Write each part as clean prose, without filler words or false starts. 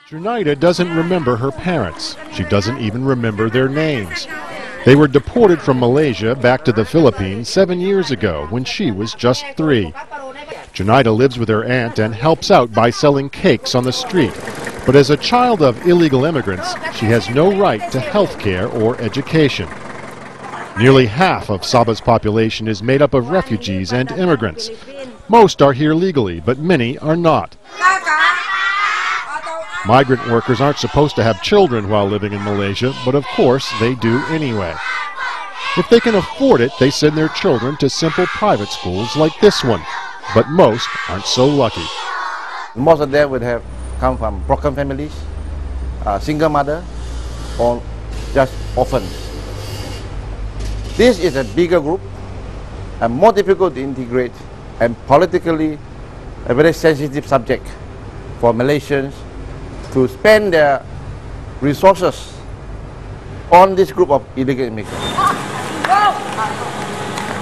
Junaida doesn't remember her parents. She doesn't even remember their names. They were deported from Malaysia back to the Philippines 7 years ago when she was just 3. Junaida lives with her aunt and helps out by selling cakes on the street. But as a child of illegal immigrants, she has no right to health care or education. Nearly half of Sabah's population is made up of refugees and immigrants. Most are here legally, but many are not. Migrant workers aren't supposed to have children while living in Malaysia, but of course they do anyway. If they can afford it, they send their children to simple private schools like this one. But most aren't so lucky. Most of them would have come from broken families, single mother, or just orphans. This is a bigger group and more difficult to integrate, and politically a very sensitive subject for Malaysians to spend their resources on this group of illegal immigrants.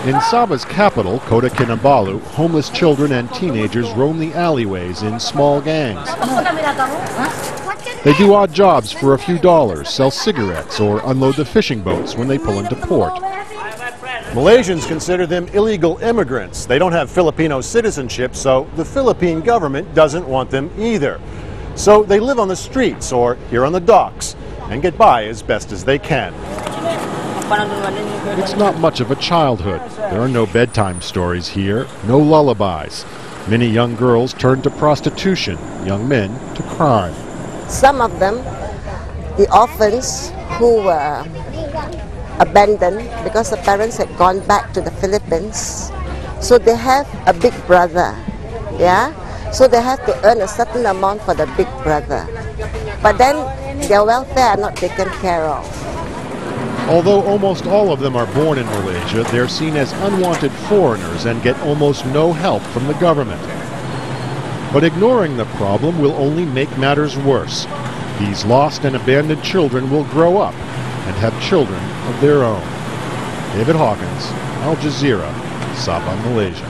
In Sabah's capital, Kota Kinabalu, homeless children and teenagers roam the alleyways in small gangs. They do odd jobs for a few dollars, sell cigarettes, or unload the fishing boats when they pull into port. Malaysians consider them illegal immigrants. They don't have Filipino citizenship, so the Philippine government doesn't want them either. So they live on the streets or here on the docks and get by as best as they can. It's not much of a childhood. There are no bedtime stories here, no lullabies. Many young girls turn to prostitution, young men to crime. Some of them, the orphans who were abandoned because the parents had gone back to the Philippines, so they have a big brother, yeah? So they have to earn a certain amount for the big brother. But then their welfare are not taken care of. Although almost all of them are born in Malaysia, they're seen as unwanted foreigners and get almost no help from the government. But ignoring the problem will only make matters worse. These lost and abandoned children will grow up and have children of their own. David Hawkins, Al Jazeera, Sabah, Malaysia.